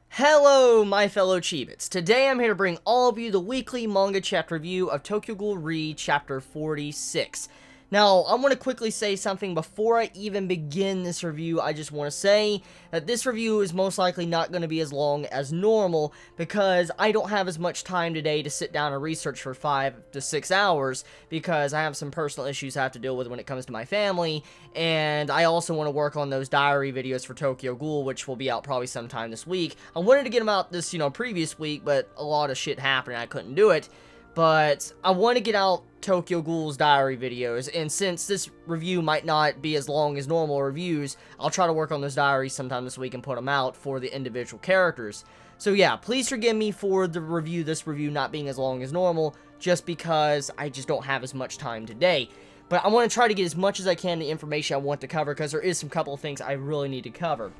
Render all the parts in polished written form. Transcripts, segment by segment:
Hello, my fellow Chibits. Today I'm here to bring all of you the weekly manga chapter review of Tokyo Ghoul Re Chapter 46. Now, I want to quickly say something before I even begin this review. I just want to say that this review is most likely not going to be as long as normal because I don't have as much time today to sit down and research for 5 to 6 hours because I have some personal issues I have to deal with when it comes to my family, and I also want to work on those diary videos for Tokyo Ghoul, which will be out probably sometime this week. I wanted to get them out this, previous week, but a lot of shit happened and I couldn't do it. But I want to get out Tokyo Ghoul's diary videos, and since this review might not be as long as normal reviews, I'll try to work on those diaries sometime this week and put them out for the individual characters. So yeah, please forgive me for this review not being as long as normal, just because I just don't have as much time today. But I want to try to get as much as I can the information I want to cover, because there is some couple of things I really need to cover.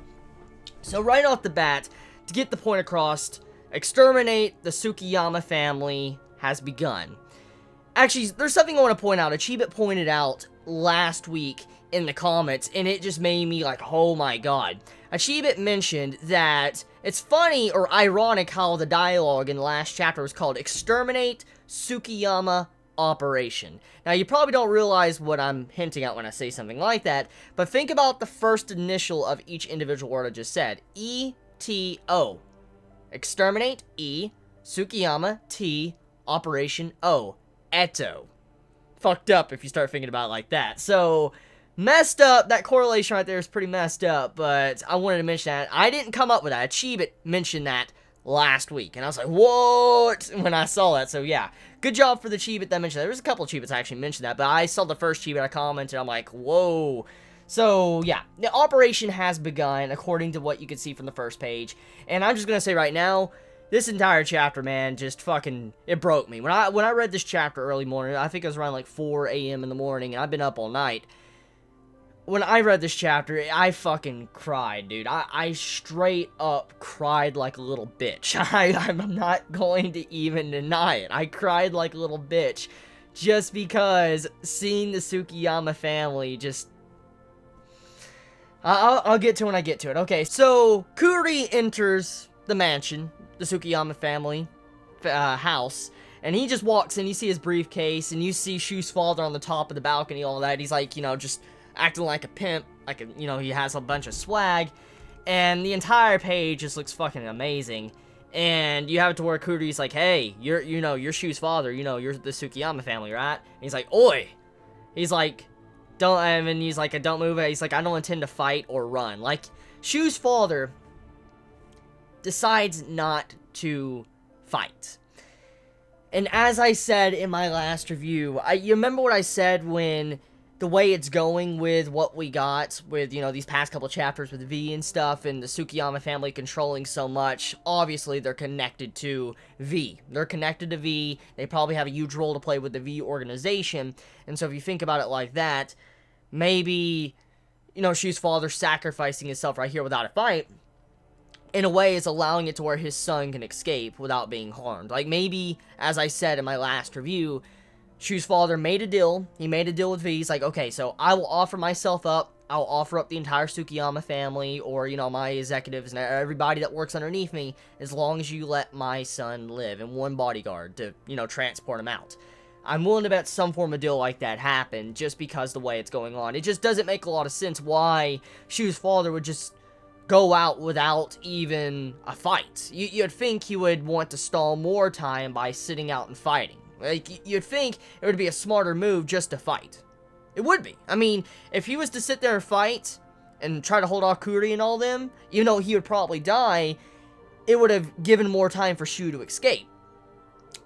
So right off the bat, to get the point across, exterminate the Tsukiyama family has begun. Actually, there's something I want to point out. Chibi pointed out last week in the comments, and it just made me like, oh my god. Chibi mentioned that it's funny or ironic how the dialogue in the last chapter was called Exterminate Tsukiyama Operation. Now, you probably don't realize what I'm hinting at when I say something like that, but think about the first initial of each individual word I just said. E-T-O. Exterminate, E. Tsukiyama, T. Operation O. Eto. Fucked up if you start thinking about it like that. So, messed up. That correlation right there is pretty messed up, but I wanted to mention that. I didn't come up with that. Chibi mentioned that last week, and I was like, what? When I saw that, so yeah. Good job for the Chibi that mentioned that. There's a couple of Chibits that actually mentioned that, but I saw the first Chibi I commented, I'm like, whoa. So, yeah, the operation has begun, according to what you can see from the first page, and I'm just gonna say right now, this entire chapter, man, just fucking, it broke me. When I read this chapter early morning, I think it was around like 4 a.m. in the morning, and I've been up all night. When I read this chapter, I fucking cried, dude. I straight up cried like a little bitch. I'm not going to even deny it. I cried like a little bitch just because seeing the Tsukiyama family just... I'll get to it when I get to it. Okay, so Kuri enters the mansion, the Tsukiyama family house, and he just walks in. You see his briefcase, and you see Shus' father on the top of the balcony, all that. He's like, just acting like a pimp, like he has a bunch of swag, and the entire page just looks fucking amazing. And you have it to where Kuri's like, hey, you're Shus' father, you're the Tsukiyama family, right? And he's like, oi! He's like, he's like, don't move it. He's like, I don't intend to fight or run. Like, Shus' father decides not to fight. And as I said in my last review, you remember what I said when the way it's going with what we got with, these past couple chapters with V and stuff, and the Tsukiyama family controlling so much. Obviously, they're connected to V. They're connected to V. They probably have a huge role to play with the V organization. And so if you think about it like that, maybe, Shus' father sacrificing himself right here without a fight, in a way, is allowing it to where his son can escape without being harmed. Like, maybe, as I said in my last review, Shus' father made a deal. He made a deal with V. He's like, okay, so I will offer myself up. I'll offer up the entire Tsukiyama family, or, my executives and everybody that works underneath me, as long as you let my son live, and one bodyguard to, transport him out. I'm willing to bet some form of deal like that happen, just because the way it's going on. It just doesn't make a lot of sense why Shus' father would just go out without even a fight. You'd think he would want to stall more time by sitting out and fighting. Like, you'd think it would be a smarter move just to fight. It would be. I mean, if he was to sit there and fight and try to hold off Kuri and all them, even though he would probably die, it would have given more time for Shu to escape.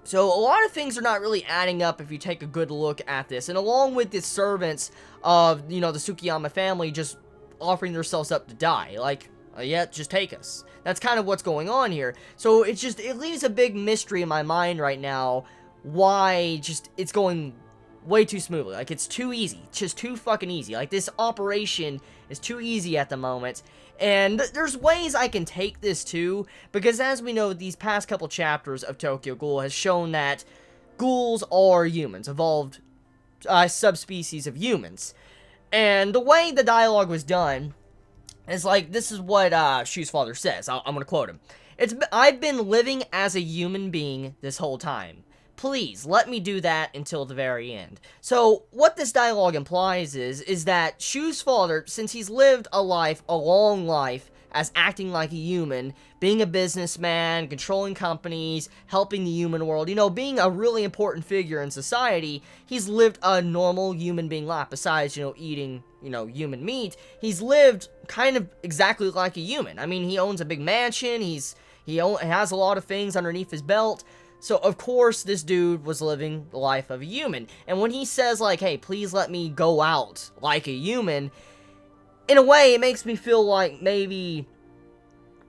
So a lot of things are not really adding up if you take a good look at this. And along with the servants of, the Tsukiyama family just offering themselves up to die. Like, yeah, just take us. That's kind of what's going on here. So it leaves a big mystery in my mind right now why it's going way too smoothly. Like, it's too easy. It's just too fucking easy. Like, this operation is too easy at the moment. And there's ways I can take this too, because as we know, these past couple chapters of Tokyo Ghoul has shown that ghouls are humans, evolved subspecies of humans. And the way the dialogue was done, It's like, this is what Shu's father says. I'm gonna quote him. I've been living as a human being this whole time. Please, let me do that until the very end. So, what this dialogue implies is that Shu's father, since he's lived a long life, as acting like a human, being a businessman, controlling companies, helping the human world, being a really important figure in society, he's lived a normal human being life. Besides, eating, human meat, he's lived kind of exactly like a human. I mean, he owns a big mansion, he has a lot of things underneath his belt. So, of course, this dude was living the life of a human. And when he says, like, hey, please let me go out like a human, in a way, it makes me feel like maybe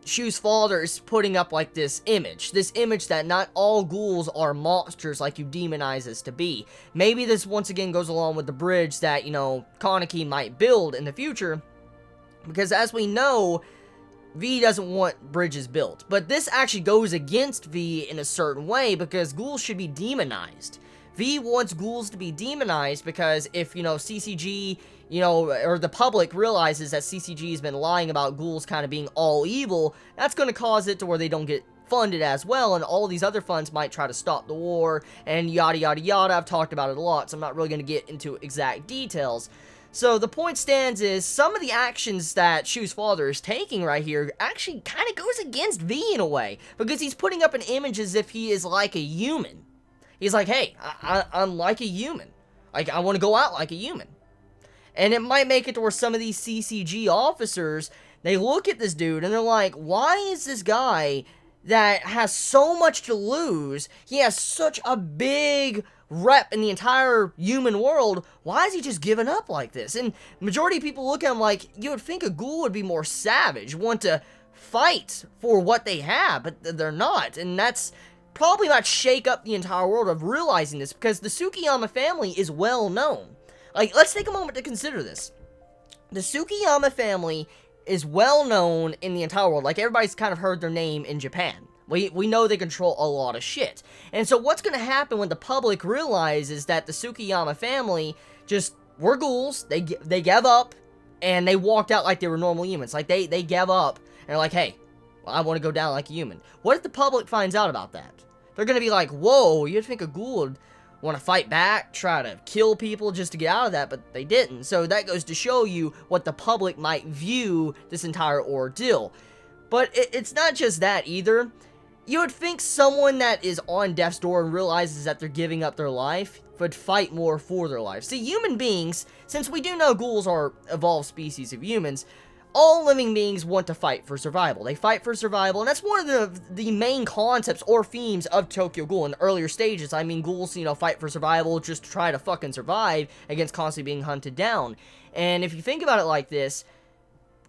Shu's father is putting up, like, this image that not all ghouls are monsters like you demonize us to be. Maybe this, once again, goes along with the bridge that, Kaneki might build in the future, because as we know, V doesn't want bridges built, but this actually goes against V in a certain way, because ghouls should be demonized. V wants ghouls to be demonized because if, CCG, or the public realizes that CCG has been lying about ghouls kind of being all evil, that's going to cause it to where they don't get funded as well, and all these other funds might try to stop the war, and yada yada yada. I've talked about it a lot, so I'm not really going to get into exact details. So the point stands is, some of the actions that Shu's father is taking right here actually kind of goes against V in a way, because he's putting up an image as if he is like a human. He's like, hey, I'm like a human. Like, I want to go out like a human. And it might make it to where some of these CCG officers, they look at this dude and they're like, why is this guy that has so much to lose, he has such a big rep in the entire human world, why is he just giving up like this? And majority of people look at him like, you would think a ghoul would be more savage, want to fight for what they have, but they're not. And that's probably not shake up the entire world of realizing this, because the Tsukiyama family is well known. Like, let's take a moment to consider this. The Tsukiyama family is well known in the entire world. Like, everybody's kind of heard their name in Japan. We know they control a lot of shit. And so what's going to happen when the public realizes that the Tsukiyama family just were ghouls, they gave up, and they walked out like they were normal humans. Like, they gave up, and they're like, hey, well, I want to go down like a human. What if the public finds out about that? They're going to be like, whoa, you'd think a ghoul would want to fight back, try to kill people just to get out of that, but they didn't. So that goes to show you what the public might view this entire ordeal. But it's not just that either. You would think someone that is on death's door and realizes that they're giving up their life would fight more for their life. See, human beings, since we do know ghouls are evolved species of humans, all living beings want to fight for survival. They fight for survival, and that's one of the main concepts or themes of Tokyo Ghoul in the earlier stages. I mean, ghouls, fight for survival just to try to fucking survive against constantly being hunted down. And if you think about it like this,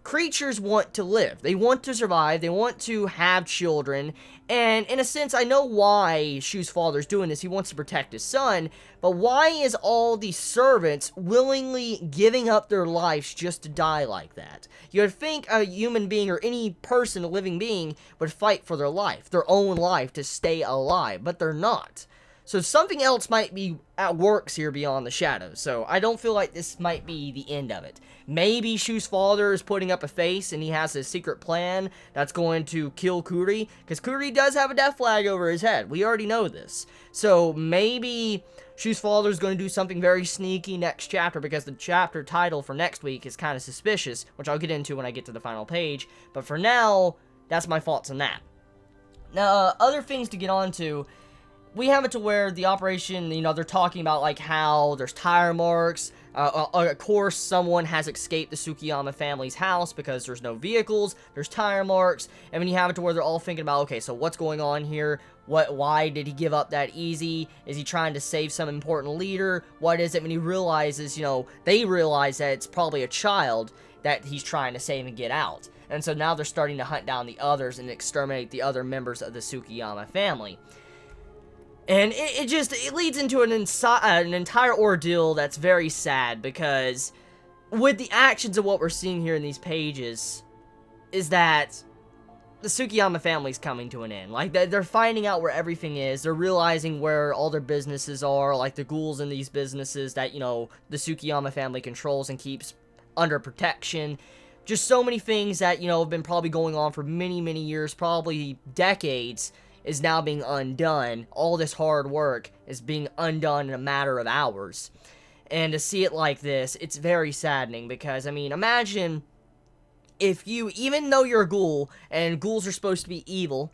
creatures want to live. They want to survive. They want to have children. And in a sense, I know why Shu's father's doing this. He wants to protect his son. But why is all these servants willingly giving up their lives just to die like that? You would think a human being or any person, a living being, would fight for their life, their own life, to stay alive. But they're not. So something else might be at works here beyond the shadows. So I don't feel like this might be the end of it. Maybe Shu's father is putting up a face and he has a secret plan that's going to kill Kuri. Because Kuri does have a death flag over his head. We already know this. So maybe Shu's father is going to do something very sneaky next chapter, because the chapter title for next week is kind of suspicious, which I'll get into when I get to the final page. But for now, that's my thoughts on that. Now, other things to get on to. We have it to where the operation, they're talking about, like, how there's tire marks. Of course, someone has escaped the Tsukiyama family's house because there's no vehicles. There's tire marks. And then you have it to where they're all thinking about, okay, so what's going on here? Why did he give up that easy? Is he trying to save some important leader? What is it? When he realizes, they realize that it's probably a child that he's trying to save and get out. And so now they're starting to hunt down the others and exterminate the other members of the Tsukiyama family. And it leads into an entire ordeal that's very sad, because with the actions of what we're seeing here in these pages, is that the Tsukiyama family's coming to an end. Like, they're finding out where everything is. They're realizing where all their businesses are, like the ghouls in these businesses that, the Tsukiyama family controls and keeps under protection. just so many things that, have been probably going on for many, many years, probably decades, is now being undone. All this hard work is being undone in a matter of hours. And to see it like this, it's very saddening, because, imagine if you, even though you're a ghoul, and ghouls are supposed to be evil,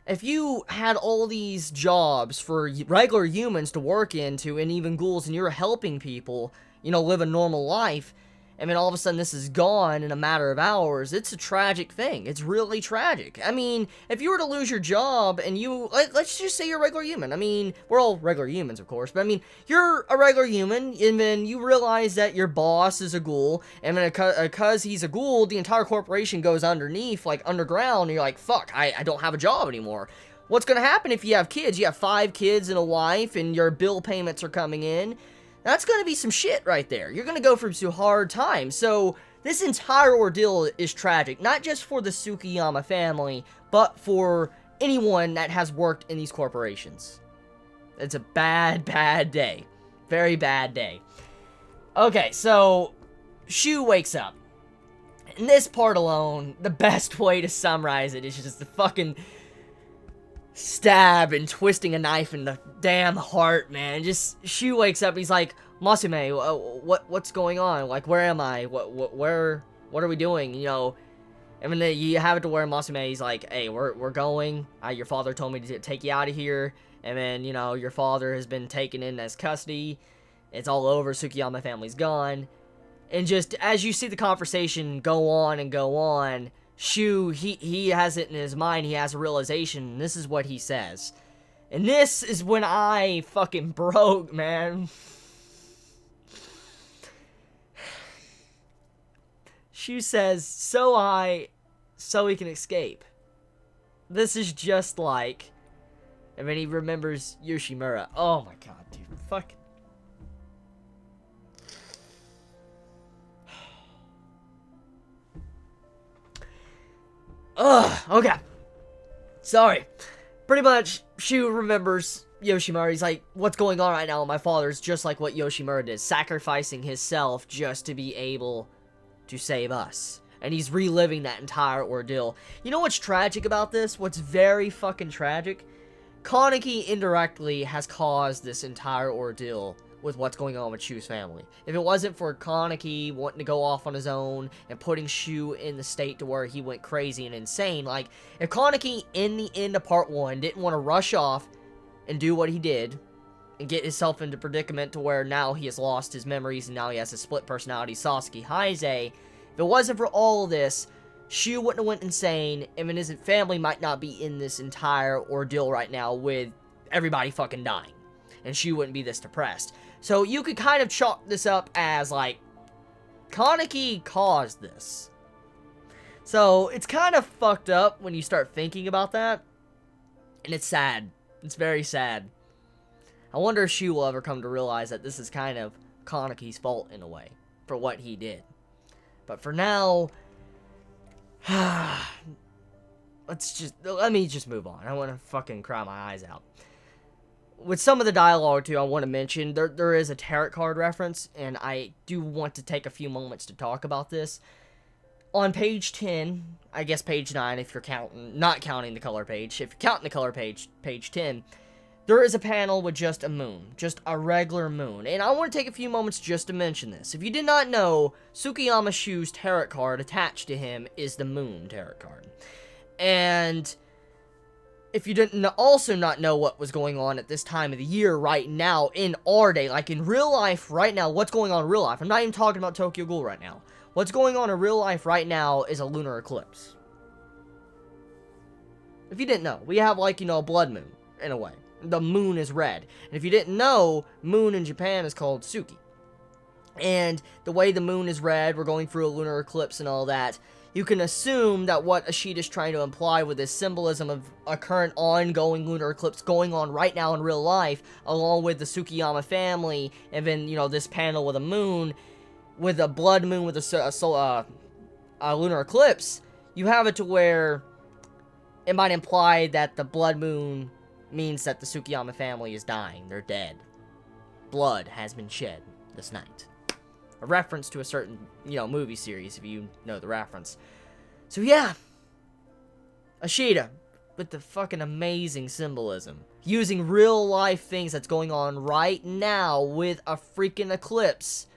if you had all these jobs for regular humans to work into, and even ghouls, and you're helping people, live a normal life, all of a sudden this is gone in a matter of hours, it's a tragic thing. It's really tragic. If you were to lose your job, and let's just say you're a regular human. We're all regular humans, of course, but you're a regular human, and then you realize that your boss is a ghoul, and then because he's a ghoul, the entire corporation goes underneath, like underground, and you're like, fuck, I don't have a job anymore. What's gonna happen if you have kids? You have 5 kids and a wife, and your bill payments are coming in. That's going to be some shit right there. You're going to go through some hard times. So, this entire ordeal is tragic. Not just for the Tsukiyama family, but for anyone that has worked in these corporations. It's a bad, bad day. Very bad day. Okay, so, Shu wakes up. In this part alone, the best way to summarize it is just the fucking stab and twisting a knife in the damn heart, man. Just, Shu wakes up and he's like, Masume, what's going on? Like, where am I? What are we doing? And then you have it to where Masume, he's like, hey, we're going. Your father told me to take you out of here. And then, your father has been taken in as custody. It's all over. Tsukiyama family's gone. And just, as you see the conversation go on and go on, Shu, he has it in his mind, he has a realization, and this is what he says. And this is when I fucking broke, man. Shu says, so we can escape. This is just like, and then he remembers Yoshimura. Oh my god, dude, fucking. Ugh, okay. Sorry. Pretty much, Shu remembers Yoshimura. He's like, what's going on right now with my father's just like what Yoshimura did, sacrificing himself just to be able to save us. And he's reliving that entire ordeal. You know what's tragic about this? What's very fucking tragic? Kaneki indirectly has caused this entire ordeal with what's going on with Shu's family. If it wasn't for Kaneki wanting to go off on his own and putting Shu in the state to where he went crazy and insane, like, if Kaneki in the end of part 1 didn't want to rush off and do what he did and get himself into predicament to where now he has lost his memories and now he has a split personality Sasuke Heise, if it wasn't for all of this, Shu wouldn't have went insane, and then his family might not be in this entire ordeal right now with everybody fucking dying. And Shu wouldn't be this depressed. So you could kind of chalk this up as, like, Kaneki caused this. So it's kind of fucked up when you start thinking about that. And it's sad. It's very sad. I wonder if Shu will ever come to realize that this is kind of Kaneki's fault in a way for what he did. But for now, let me just move on. I want to fucking cry my eyes out. With some of the dialogue, too, I want to mention, there is a tarot card reference, and I do want to take a few moments to talk about this. On page 10, I guess page 9 if you're not counting the color page. If you're counting the color page, page 10, there is a panel with just a moon. Just a regular moon. And I want to take a few moments just to mention this. If you did not know, Tsukiyama Shu's tarot card attached to him is the moon tarot card. And if you didn't also not know what was going on at this time of the year right now in our day, like in real life right now, what's going on in real life? I'm not even talking about Tokyo Ghoul right now. What's going on in real life right now is a lunar eclipse. If you didn't know, we have like, a blood moon, in a way. The moon is red. And if you didn't know, moon in Japan is called Tsuki. And the way the moon is red, we're going through a lunar eclipse and all that, you can assume that what Ashita is trying to imply with this symbolism of a current ongoing lunar eclipse going on right now in real life, along with the Tsukiyama family, and then, this panel with a moon, with a blood moon with a lunar eclipse, you have it to where it might imply that the blood moon means that the Tsukiyama family is dying. They're dead. Blood has been shed this night. A reference to a certain, movie series, if you know the reference. So yeah, Ashita, with the fucking amazing symbolism. Using real life things that's going on right now with a freaking eclipse.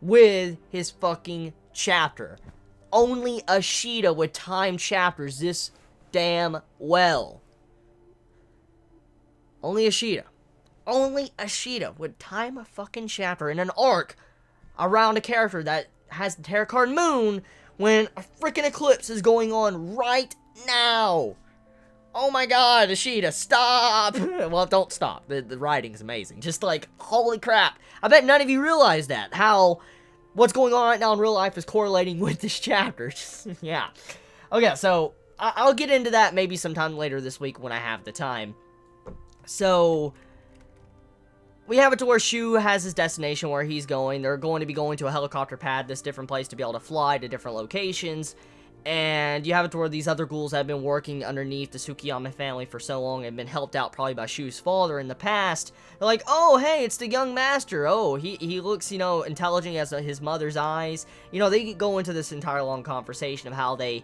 With his fucking chapter. Only Ashita would time chapters this damn well. Only Ashita. Only Ashita would time a fucking chapter in an arc around a character that has the tarot card moon when a freaking eclipse is going on right now. Oh my god, Ashita, stop! Well, don't stop. The writing's amazing. Just like, holy crap. I bet none of you realize that. How what's going on right now in real life is correlating with this chapter. Yeah. Okay, so I'll get into that maybe sometime later this week when I have the time. So we have it to where Shu has his destination where he's going. They're going to be going to a helicopter pad, this different place to be able to fly to different locations. And you have it to where these other ghouls have been working underneath the Tsukiyama family for so long and been helped out probably by Shu's father in the past. They're like, oh, hey, it's the young master. Oh, he looks, intelligent as his mother's eyes. They go into this entire long conversation of how they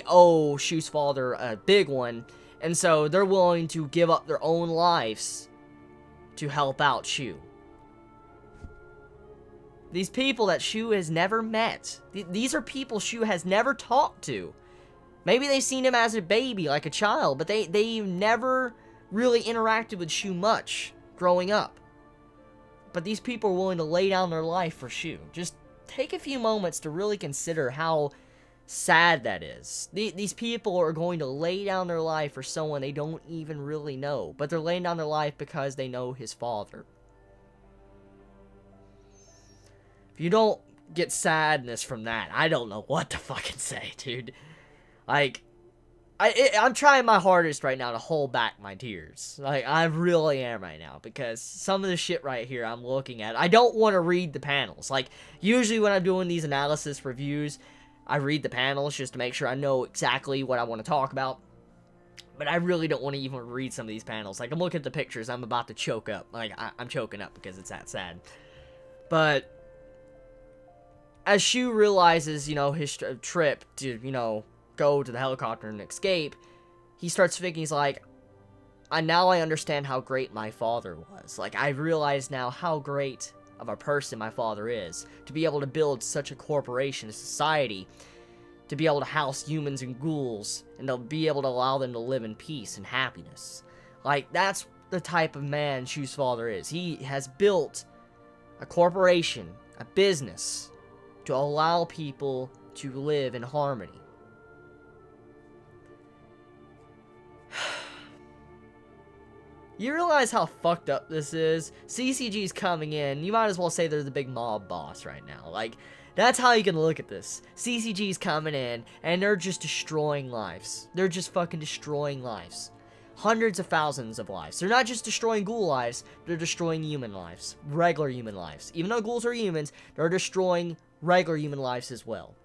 owe Shu's father a big one. And so they're willing to give up their own lives to help out Shu. These people that Shu has never met. These are people Shu has never talked to. Maybe they've seen him as a baby, like a child, but they've never really interacted with Shu much growing up. But these people are willing to lay down their life for Shu. Just take a few moments to really consider how sad that is. These people are going to lay down their life for someone they don't even really know, but they're laying down their life because they know his father. If you don't get sadness from that, I don't know what to fucking say, dude. Like, I'm trying my hardest right now to hold back my tears. Like, I really am right now, because some of the shit right here I'm looking at, I don't want to read the panels. Like, usually when I'm doing these analysis reviews, I read the panels just to make sure I know exactly what I want to talk about. But I really don't want to even read some of these panels. Like, I'm looking at the pictures, I'm about to choke up. Like, I'm choking up because it's that sad. But as Shu realizes, his trip to, go to the helicopter and escape, he starts thinking, he's like, now I understand how great my father was. Like, I realize now how great of a person my father is. To be able to build such a corporation, a society, to be able to house humans and ghouls, and to be able to allow them to live in peace and happiness. Like, that's the type of man Shu's father is. He has built a corporation, a business, to allow people to live in harmony. You realize how fucked up this is? CCG's coming in. You might as well say they're the big mob boss right now. Like, that's how you can look at this. CCG's coming in, and they're just destroying lives. They're just fucking destroying lives. Hundreds of thousands of lives. They're not just destroying ghoul lives, they're destroying human lives. Regular human lives. Even though ghouls are humans, they're destroying regular human lives as well.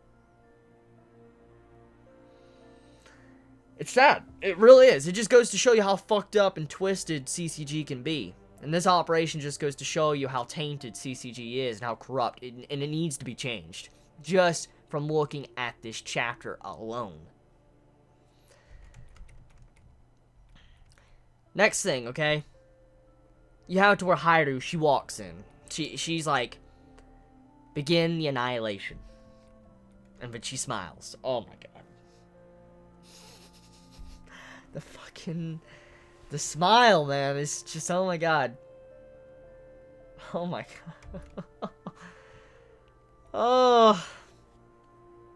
It's sad. It really is. It just goes to show you how fucked up and twisted CCG can be. And this operation just goes to show you how tainted CCG is and how corrupt, and it needs to be changed. Just from looking at this chapter alone. Next thing, okay? You have it to where Haru, she walks in. She's like, begin the annihilation. And but she smiles. Oh my god. The smile, man, is just, oh my god. Oh my god. Oh.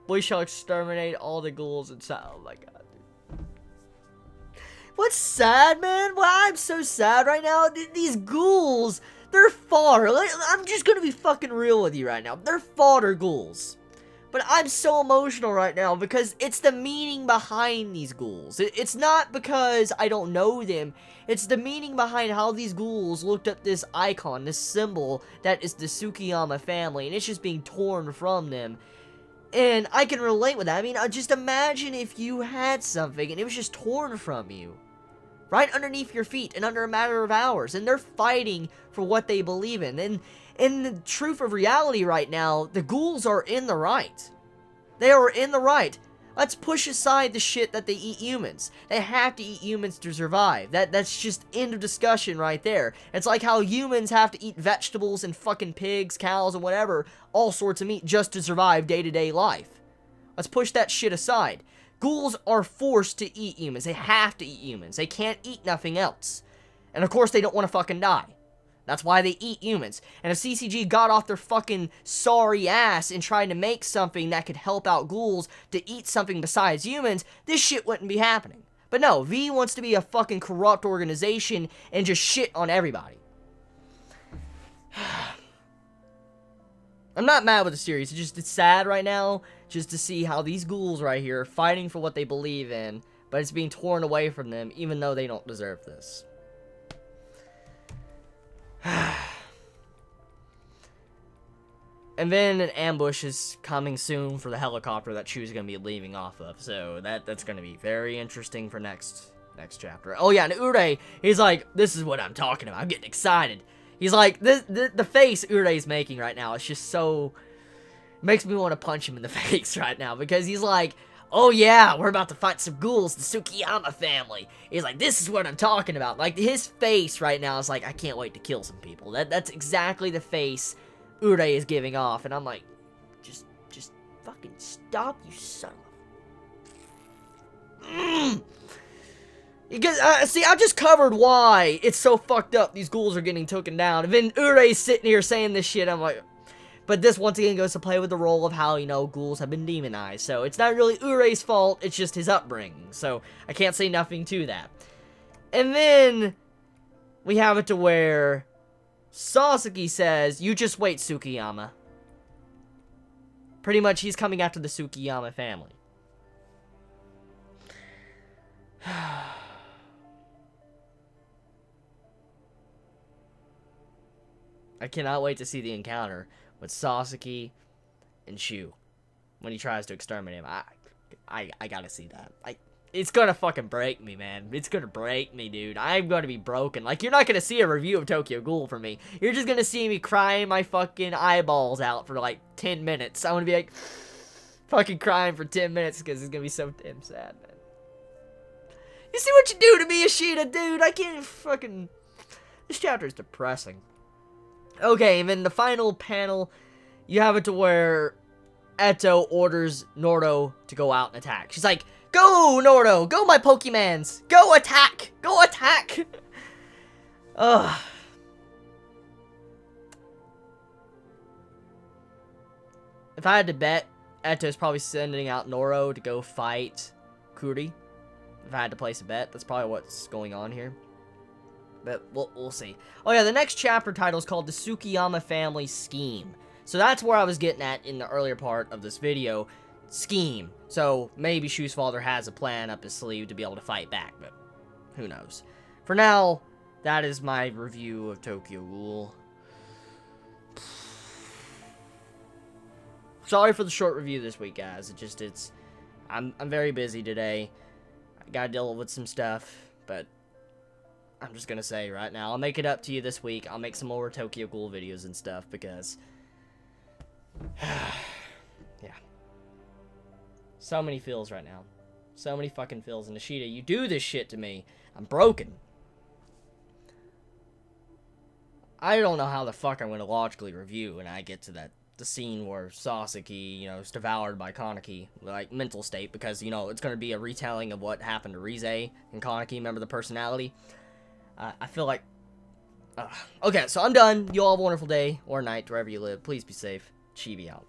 We shall exterminate all the ghouls inside. Oh my god, dude. What's sad, man? Well, I'm so sad right now. These ghouls, they're fodder. I'm just gonna be fucking real with you right now. They're fodder ghouls. But I'm so emotional right now because it's the meaning behind these ghouls. It's not because I don't know them. It's the meaning behind how these ghouls looked at this icon, this symbol that is the Tsukiyama family, and it's just being torn from them. And I can relate with that. I mean, just imagine if you had something and it was just torn from you. right underneath your feet in under a matter of hours, and they're fighting for what they believe in. And in the truth of reality right now, the ghouls are in the right. They are in the right. Let's push aside the shit that they eat humans. They have to eat humans to survive. That's just end of discussion right there. It's like how humans have to eat vegetables and fucking pigs, cows, and whatever, all sorts of meat just to survive day-to-day life. Let's push that shit aside. Ghouls are forced to eat humans. They have to eat humans. They can't eat nothing else. And of course they don't want to fucking die. That's why they eat humans. And if CCG got off their fucking sorry ass in trying to make something that could help out ghouls to eat something besides humans, this shit wouldn't be happening. But no, V wants to be a fucking corrupt organization and just shit on everybody. I'm not mad with the series. It's sad right now just to see how these ghouls right here are fighting for what they believe in, but it's being torn away from them even though they don't deserve this. And then an ambush is coming soon for the helicopter that Shu's gonna be leaving off of, so that's gonna be very interesting for next chapter. Oh yeah, and Urei, he's like, this is what I'm talking about. I'm getting excited. He's like, the face Urei's making right now is just so, makes me want to punch him in the face right now, because he's like, oh yeah, we're about to fight some ghouls, the Tsukiyama family. He's like, this is what I'm talking about. Like, his face right now is like, I can't wait to kill some people. That's exactly the face Urei is giving off, and I'm like, just fucking stop, you son of a... See, I just covered why it's so fucked up these ghouls are getting taken down, and then Urei's sitting here saying this shit, I'm like... But this, once again, goes to play with the role of how, you know, ghouls have been demonized. So, it's not really Urei's fault, it's just his upbringing. So, I can't say nothing to that. And then, we have it to where Sasaki says, you just wait, Tsukiyama. Pretty much, he's coming after the Tsukiyama family. I cannot wait to see the encounter with Sasaki and Shu when he tries to exterminate him. I gotta see that. It's gonna fucking break me, man. It's gonna break me, dude. I'm gonna be broken. Like, you're not gonna see a review of Tokyo Ghoul from me. You're just gonna see me crying my fucking eyeballs out for like 10 minutes. I'm gonna be like fucking crying for 10 minutes because it's gonna be so damn sad, man. You see what you do to me, Ashita, dude? I can't fucking... This chapter is depressing. Okay, and then the final panel, you have it to where Eto orders Nordo to go out and attack. She's like, go, Nordo! Go, my Pokemans! Go attack! Go attack! Ugh. If I had to bet, Eto's probably sending out Noro to go fight Kuri. If I had to place a bet, that's probably what's going on here. But we'll see. Oh yeah, the next chapter title is called The Tsukiyama Family Scheme. So that's where I was getting at in the earlier part of this video. Scheme. So maybe Shu's father has a plan up his sleeve to be able to fight back, but who knows. For now, that is my review of Tokyo Ghoul. Sorry for the short review this week, guys. I'm very busy today. I gotta deal with some stuff, but I'm just gonna say right now, I'll make it up to you this week. I'll make some more Tokyo Ghoul videos and stuff, because... yeah. So many feels right now. So many fucking feels. And Nishida, you do this shit to me. I'm broken. I don't know how the fuck I'm gonna logically review when I get to the scene where Sasaki, you know, is devoured by Kaneki, like, mental state, because, you know, it's gonna be a retelling of what happened to Rize and Kaneki, remember the personality? I feel like... okay, so I'm done. You all have a wonderful day or night, wherever you live. Please be safe. Chibi out.